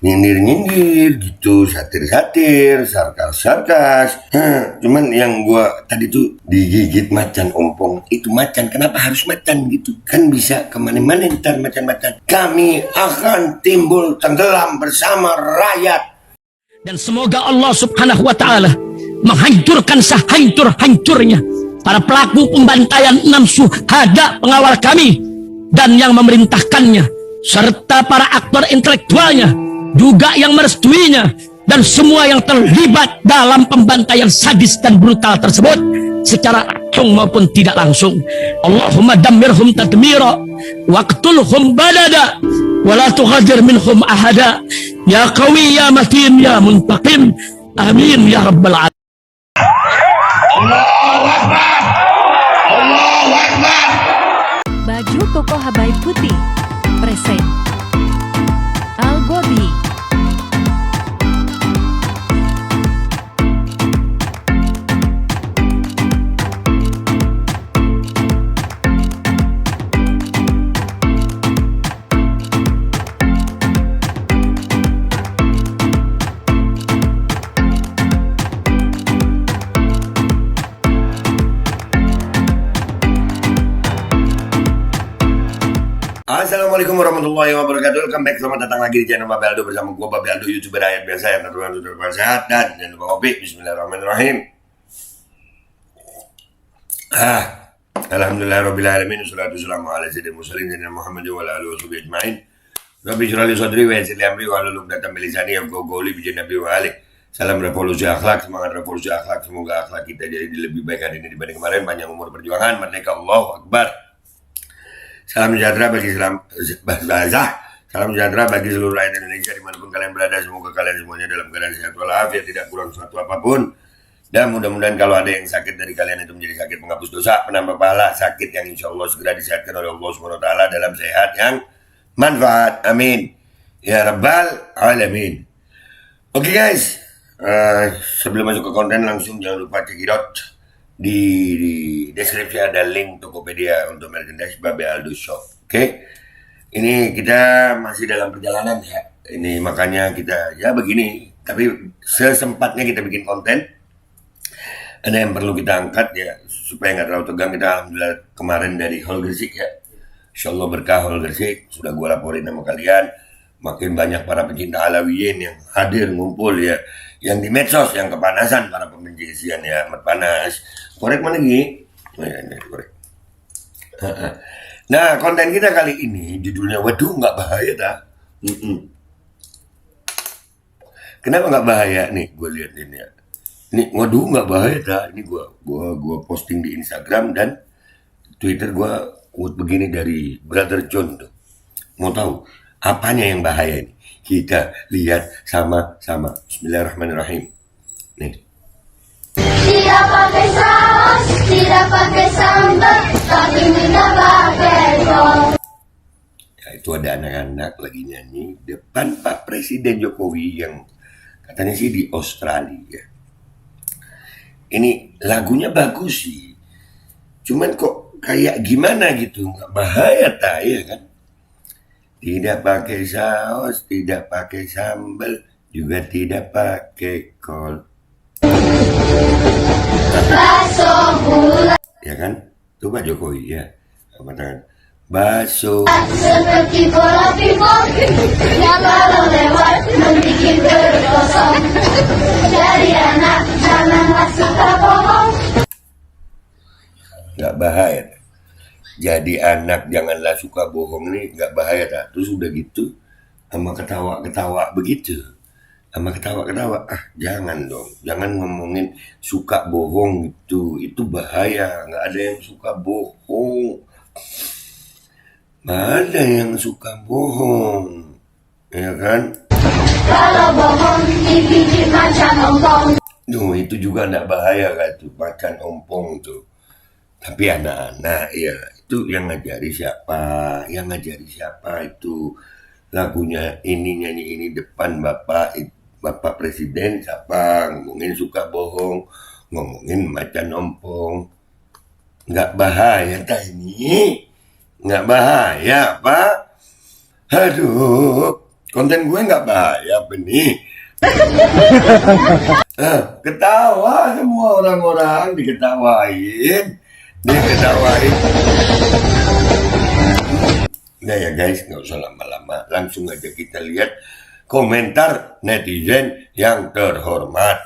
nyindir-nyindir gitu, satir-satir, sarkas-sarkas. Cuman yang gua tadi tuh digigit macan ompong. Itu macan, kenapa harus macan gitu? Kan bisa kemana-mana ntar macan-macan. Kami akan timbul tenggelam bersama rakyat. Dan semoga Allah subhanahu wa ta'ala menghancurkan sehancur-hancurnya para pelaku pembantaian 6 syuhada pengawal kami dan yang memerintahkannya, serta para aktor intelektualnya juga yang merestuinya, dan semua yang terlibat dalam pembantaian sadis dan brutal tersebut secara langsung maupun tidak langsung. Allahumma dammirhum tadmira waqtulhum badada wala tughadir minhum ahada ya qawi ya matin ya muntaqim amin ya rabbal alamin. Allahu Akbar, Allahu Akbar. Baju koko Habaib Putih present Al-Gobi. Assalamualaikum warahmatullahi wabarakatuh. Welcome back, selamat datang lagi di channel Babe Aldo bersama gua Babe Aldo, YouTuber rakyat biasa yang tentunya sudah sehat dan jangan lupa kopi. Bismillahirrahmanirrahim. Alhamdulillahirabbil alamin, wassalatu wassalamu ala sayyidil mursalin sayyidina Muhammad wa ala alihi washabihi ajmain. Rabbi shrah li sadri wa yassir li amri wa hlul 'uqdatam min lisani yafqahu qawli bi nabi wa ali. Salam revolusi akhlak, semangat revolusi akhlak. Semoga akhlak kita jadi lebih baik hari ini dibanding kemarin. Panjang umur perjuangan, merdeka, Allahu Akbar. Salam sejahtera bagi salam sejahtera bagi seluruh rakyat Indonesia dimanapun kalian berada. Semoga kalian semuanya dalam keadaan sehat walafiat, tidak kurang suatu apapun. Dan mudah-mudahan kalau ada yang sakit dari kalian itu menjadi sakit penghapus dosa, penambah pahala, sakit yang insya Allah segera disehatkan oleh Allah SWT dalam sehat yang manfaat. Amin ya rabbal alamin. Oke guys, sebelum masuk ke konten langsung jangan lupa check it out. Di deskripsi ada link Tokopedia untuk merchandise Babe Aldo Shop. Oke. Ini kita masih dalam perjalanan ya. Ini makanya kita ya begini, tapi sesempatnya kita bikin konten. Ada yang perlu kita angkat ya supaya nggak terlalu tegang. Kita alhamdulillah kemarin dari Hall Gresik ya. Insyaallah berkah Hall Gresik sudah gue laporin sama kalian. Makin banyak para pecinta Alawiyin yang hadir ngumpul ya, yang di medsos yang kepanasan para pembenci isian ya, amat panas. Korek mana Gi? Oh, ya, ini korek. Nah, konten kita kali ini judulnya waduh nggak bahaya tak? Kenapa nggak bahaya nih? Gue lihat ini ya. Ini waduh nggak bahaya tak? Ini gua posting di Instagram dan Twitter. Gua quote begini dari Brother John tuh. Mau tahu apanya yang bahaya ini? Kita lihat sama-sama. Bismillahirrahmanirrahim. Nih. Tidak pakai saus, tidak pakai sambal, tapi tidak pakai kol. Ya, itu ada anak-anak lagi nyanyi depan Pak Presiden Jokowi yang katanya sih di Australia. Ini lagunya bagus sih. Cuman kok kayak gimana gitu, nggak bahaya tak ya kan? Tidak pakai saus, tidak pakai sambal, juga tidak pakai kol. Bakso bulat Ya kan? Tuh Pak Jokowi ya. Katakan bakso seperti bola pingpong yang kalau lewat membikin perut kosong. Jadi anak janganlah suka bohong. nggak bahaya. Jadi anak janganlah suka bohong nih nggak bahaya tak? Terus udah gitu sama ketawa-ketawa begitu. Sama ketawa-ketawa, jangan dong, jangan ngomongin suka bohong itu bahaya, nggak ada yang suka bohong, nggak ada yang suka bohong, ya kan? Kalau bohong dipijit macan ompong. Duh, itu juga nggak bahaya kan tuh, macan ompong tuh. Tapi anak-anak ya, itu yang ngajari siapa? Yang ngajari siapa itu? Lagunya ini, nyanyi ini depan Bapak Presiden siapa? Ngomongin suka bohong, ngomongin macan ompong. Nggak bahaya tak ini? Nggak bahaya Pak? Aduh, Konten gue nggak bahaya apa nih? Ketawa semua orang-orang diketawain. Nah ya guys, nggak usah lama-lama, langsung aja kita lihat komentar netizen yang terhormat.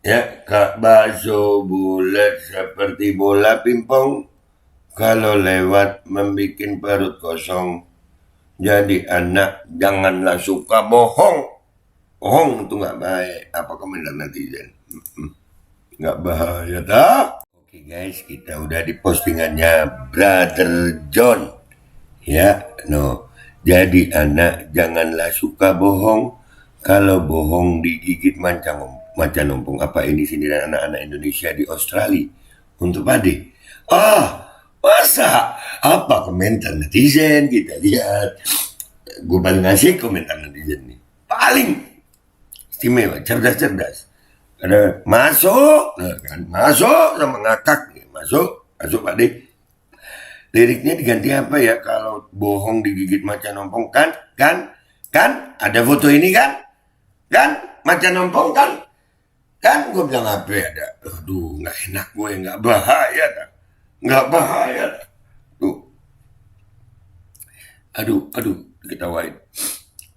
Ya, Kak bakso bulat seperti bola pingpong, kalau lewat membikin perut kosong. Jadi anak janganlah suka bohong. Bohong itu nggak baik. Apa komentar netizen? Nggak bahaya dah. Oke guys, kita udah di postingannya Brother John. Ya, no. Jadi anak janganlah suka bohong. Kalau bohong digigit macan ompong. Apa ini sindiran anak-anak Indonesia di Australia? Untuk Pade. Masa? Apa komentar netizen? Kita lihat. Gue paling ngasih komentar netizen nih. Paling istimewa, cerdas-cerdas. Ada masuk, kan? Masuk sama ngakak. Masuk Pade. Liriknya diganti apa ya kalau bohong digigit macan ompong? Kan ada foto ini kan macan ompong kan gue bilang apa ya, ada aduh nggak enak gue, nggak bahaya tuh aduh diketawain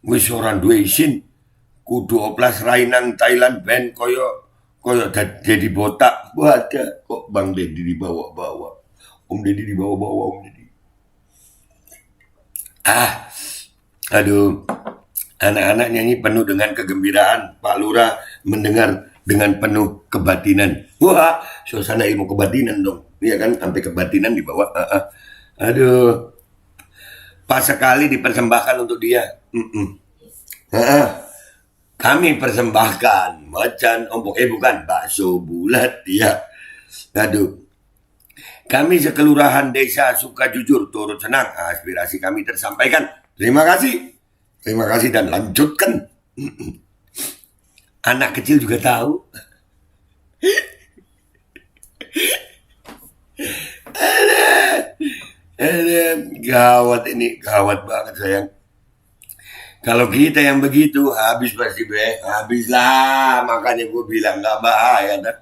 gue seorang dua isin kudu oplas rainang Thailand band koyo jadi botak ada kok Bang Deddy dibawa-bawa. Om Deddy dibawa-bawa Om Deddy. Aduh. Anak-anak nyanyi penuh dengan kegembiraan. Pak Lurah mendengar dengan penuh kebatinan. Wah, suasana ilmu kebatinan dong. Iya kan, sampai kebatinan dibawa. Aduh. Pas sekali dipersembahkan untuk dia. Kami persembahkan macan ompong. Bukan, bakso bulat. Ya. Aduh. Kami sekelurahan desa Sukajujur turut senang aspirasi kami tersampaikan. Terima kasih dan lanjutkan. Anak kecil juga tahu. Gawat banget sayang. Kalau kita yang begitu habis pasti habis lah. Makanya gue bilang nggak bahaya dah.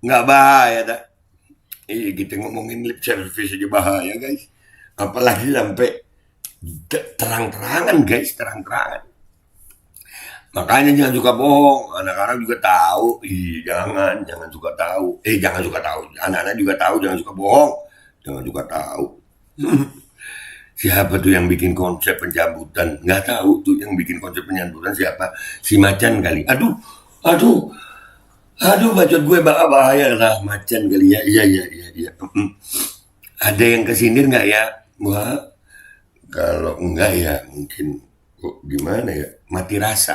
Nggak bahaya dah. Kita ngomongin lip service aja bahaya guys. Apalagi sampai terang-terangan guys, terang-terangan. Makanya jangan suka bohong. Anak-anak juga tahu. Jangan suka tahu. Jangan suka tahu. Anak-anak juga tahu jangan suka bohong. Jangan suka tahu. Siapa tuh yang bikin konsep penjambutan? Nggak tahu tuh yang bikin konsep penjambutan siapa? Si Macan kali. Aduh, bacot gue bahaya lah macan kali ya. Iya. Ada yang kesindir nggak ya? Wah, kalau enggak ya mungkin gimana ya? Mati rasa.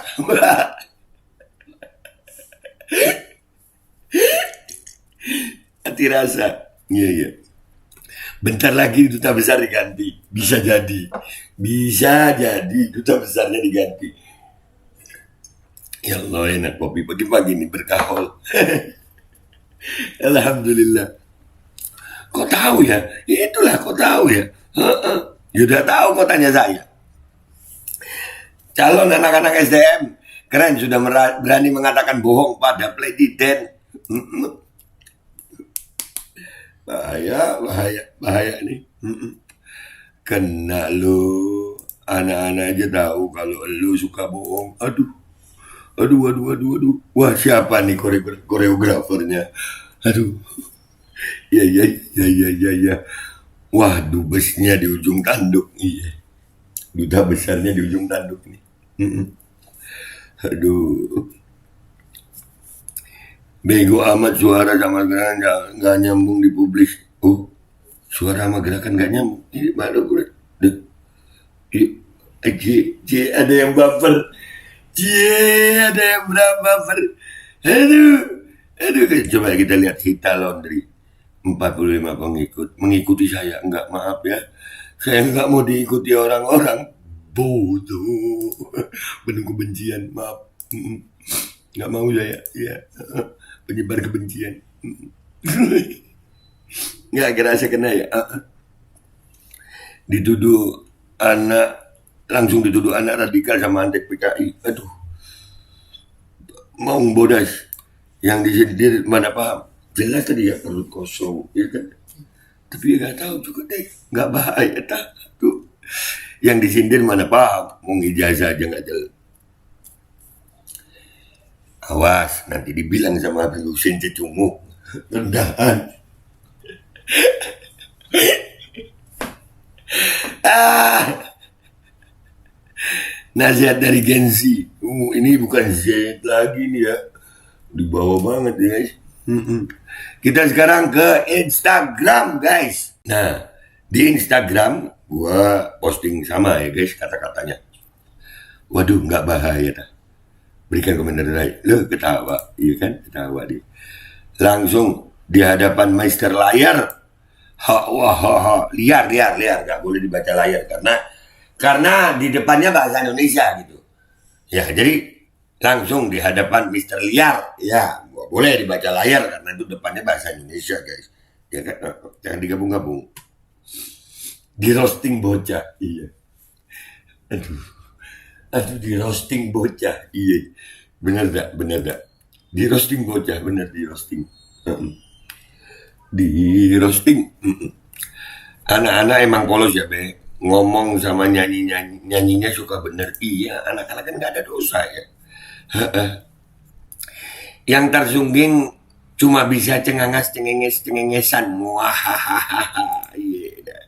Mati rasa. Iya. Bentar lagi duta besar diganti. Bisa jadi duta besarnya diganti. Ya Allah, enak kopi pagi-pagi nih berkahol. Alhamdulillah. Kok tahu ya? Itulah kok tahu ya. Udah tahu kok tanya saya. Calon anak-anak SDM keren sudah berani mengatakan bohong pada presiden. Bahaya nih. Kena lu. Anak-anak aja tahu kalau lu suka bohong. Aduh. Wah, siapa nih koreografernya? Aduh. Ya. Wah, dubesnya di ujung tanduk. Iya. Duta besarnya di ujung tanduk nih. Aduh. Bego amat suara sama gerakan nggak nyambung dipublis. Suara sama gerakan nggak nyambung. Ini baru gue. Ada yang baper. Ada yang baper. Aduh. Coba kita lihat Hita Laundry. 45 pengikut. Mengikuti saya. Enggak, maaf ya. Saya enggak mau diikuti orang-orang. Bodoh. Penuh kebencian. Maaf. Enggak mau saya. Ya. Penyebar kebencian. Enggak kerasa kena ya. Dituduh anak langsung dituduh anak radikal sama antek PKI. Aduh, mau bodas yang disindir mana paham. Jelas tadi ya perut kosong, ya kan? Tapi ya nggak tahu juga deh, nggak bahaya tuh. Yang disindir mana paham, mau ijazah aja nggak jelas. Awas, nanti dibilang sama Habib Husin cecungu, rendahan. Nasihat dari Gen Z. Ini bukan Z lagi nih ya, di bawah banget ya guys. Kita sekarang ke Instagram guys. Nah, di Instagram gua posting sama ya guys kata-katanya. Waduh, nggak bahaya dah. Berikan komentar lain. Loh, ketawa, iya kan? Ketawa dia. Langsung di hadapan Meister layar. Liar, nggak boleh dibaca layar karena di depannya bahasa Indonesia gitu. Ya, jadi langsung di hadapan Mr. Liar, ya boleh dibaca layar karena itu depannya bahasa Indonesia guys. Ya kan, jangan digabung-gabung. Di roasting bocah, iya. Aduh di roasting bocah, iya. Bener dak. Di roasting bocah, bener di roasting. Di roasting. Anak-anak emang polos ya be. Ngomong sama nyanyinya suka bener. Iya, anak-anak kan gak ada dosa ya. Yang tersungging cuma bisa cengengesan. Wahahaha. Iya.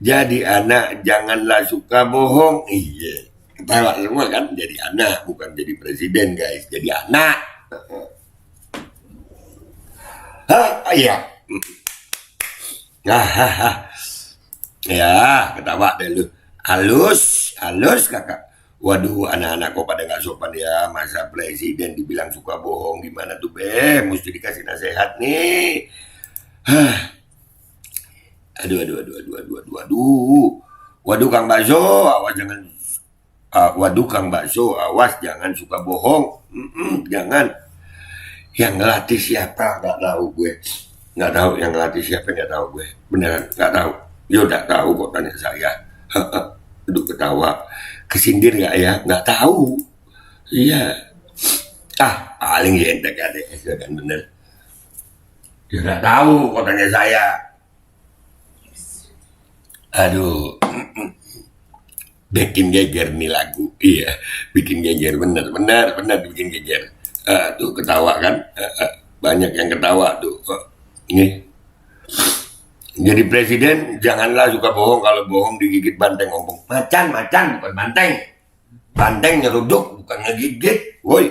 Jadi anak janganlah suka bohong. Iya. Ketawa semua kan jadi anak, bukan jadi presiden guys. Jadi anak. Iya. Ya, ketawa deh lu. Halus kakak. Waduh, anak-anak kok pada nggak sopan ya. Masa presiden dibilang suka bohong gimana tuh be? Mesti dikasih nasihat nih. Aduh. Waduh Kang Bakso, awas jangan. Jangan suka bohong. Jangan. Yang ngelatih siapa? Nggak tahu gue. Nggak tahu yang ngelatih siapa, nggak tahu gue. Beneran nggak tahu. Ya udah tahu kok tanya saya. Aduh ketawa. Kesindir nggak ya? Nggak tahu. Iya. Paling ya entek ADS ya kan bener. Ya nggak tahu kok tanya saya. Aduh. Bikin geger nih lagu. Iya. Bikin geger bener bikin geger. Tuh ketawa kan. Banyak yang ketawa tuh. Ini. Jadi presiden janganlah suka bohong, kalau bohong digigit banteng ompong. Macan bukan banteng. Banteng nyeruduk bukan ngegigit. Woi.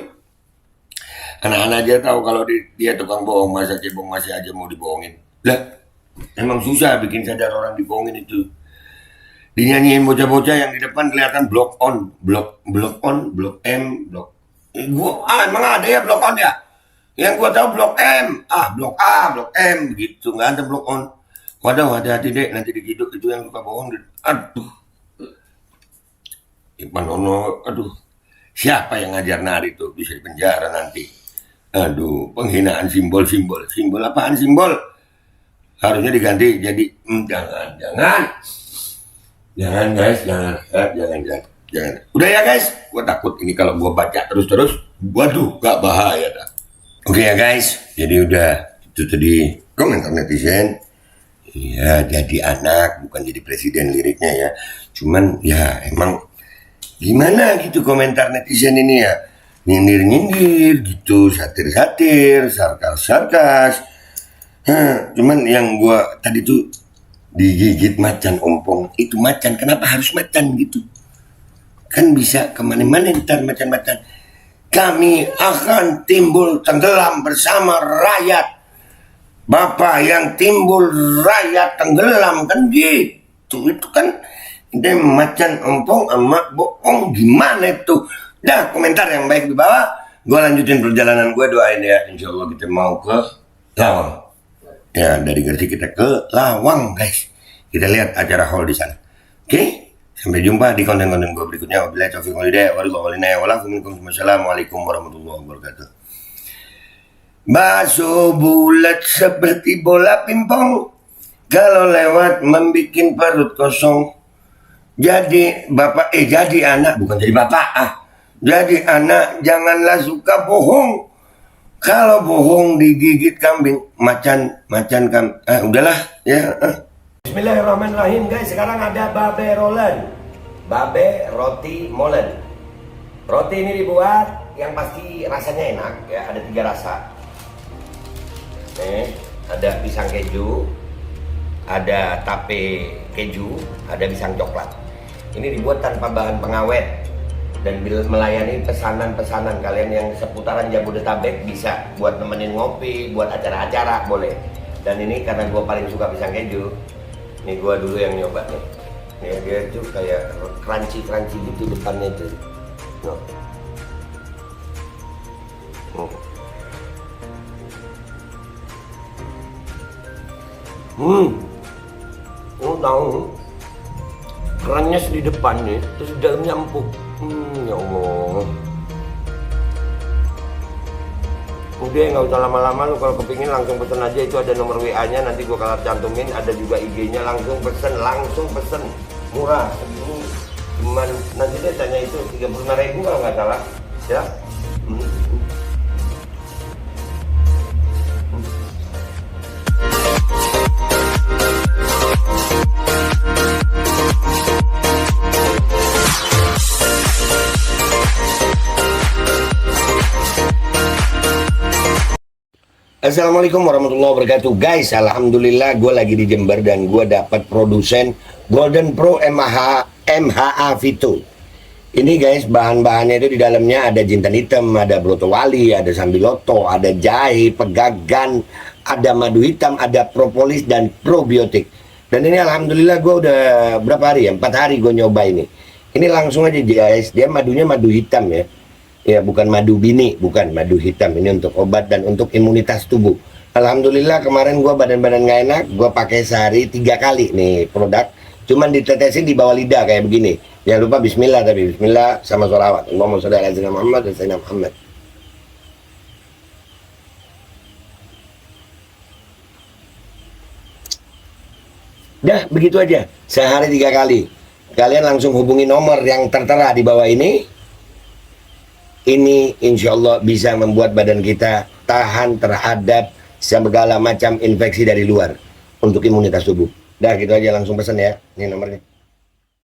Anak-anak aja tahu kalau dia tukang bohong, masa cebong masih aja mau dibohongin. Lah, emang susah bikin sadar orang dibohongin itu. Dinyanyiin bocah-bocah yang di depan kelihatan blok M. Emang ada ya blok on ya? Yang gua tahu blok M. Blok A, blok M gitu, nggak ada blok on. Waduh, hati-hati dek, nanti digiduk itu yang suka bohong. Aduh. Ipan Ono, aduh. Siapa yang ngajar nari tuh bisa dipenjara nanti. Aduh, penghinaan simbol. Simbol apaan simbol? Harusnya diganti jadi jangan guys, jangan. Udah ya guys, gua takut ini kalau gua baca terus. Waduh, gak bahaya dah. Oke ya guys, jadi udah itu tadi komentar netizen. Iya, jadi anak bukan jadi presiden liriknya ya. Cuman ya emang gimana gitu komentar netizen ini ya. Nyindir gitu, satir-satir, sarkas. Cuman yang gua tadi tuh digigit macan ompong. Itu macan, kenapa harus macan gitu? Kan bisa kemana-mana ntar macan-macan. Kami akan timbul tenggelam bersama rakyat. Bapak yang timbul rakyat tenggelam kan gitu. Itu kan ini macan ompong sama bohong gimana itu. Dah komentar yang baik di bawah. Gue lanjutin perjalanan gue, doain ya. Insya Allah kita mau ke Lawang. Ya dari Gresik kita ke Lawang guys. Kita lihat acara hall di sana. Oke? Sampai jumpa di konten-konten gue berikutnya. Wabillahi taufiq wal hidayah. Wassalamualaikum warahmatullahi wabarakatuh. Bakso bulat seperti bola pingpong, kalau lewat membikin perut kosong. Jadi bapak, jadi anak, bukan jadi bapak Jadi anak janganlah suka bohong. Kalau bohong digigit kambing, macan kambing. Udahlah ya. Bismillahirrahmanirrahim guys. Sekarang ada babe rolen, babe roti molen. Roti ini dibuat yang pasti rasanya enak ya. Ada 3 rasa. Nih, ada pisang keju, ada tape keju, ada pisang coklat. Ini dibuat tanpa bahan pengawet dan melayani pesanan-pesanan kalian yang seputaran Jabodetabek, bisa buat nemenin ngopi, buat acara-acara boleh. Dan ini karena gue paling suka pisang keju, nih gue dulu yang nyoba nih. Nih dia tuh kayak crunchy gitu depannya tuh. Tahu kerannya di depan nih, terus di dalamnya empuk. Ya Allah. Udah nggak usah lama-lama, lu kalau kepingin langsung pesen aja, itu ada nomor WA-nya, nanti gua kalau cantumin, ada juga IG-nya, langsung pesen, murah. Ini cuman nanti dia tanya itu 35.000 kalau nggak salah, ya. Assalamualaikum warahmatullahi wabarakatuh guys. Alhamdulillah gue lagi di Jember dan gue dapat produsen Golden Pro MHA Vito. Ini guys, bahan-bahannya itu di dalamnya ada jintan hitam, ada broto wali, ada sambiloto, ada jahe, pegagan, ada madu hitam, ada propolis dan probiotik. Dan ini alhamdulillah gue udah berapa hari ya, 4 hari gue nyoba ini. Ini langsung aja guys, dia madunya madu hitam ya. Ya bukan madu bini, bukan madu hitam. Ini untuk obat dan untuk imunitas tubuh. Alhamdulillah kemarin gua badan-badan gak enak, gua pakai sehari 3 kali nih produk. Cuman ditetesin di bawah lidah kayak begini. Jangan lupa bismillah, tapi bismillah sama sholawat. Allahumma sholli ala sayyidina Muhammad dan sayyidina Muhammad. Dah begitu aja, sehari 3 kali. Kalian langsung hubungi nomor yang tertera di bawah ini. Ini insya Allah bisa membuat badan kita tahan terhadap segala macam infeksi dari luar untuk imunitas tubuh. Dah gitu aja, langsung pesan ya. Ini nomornya.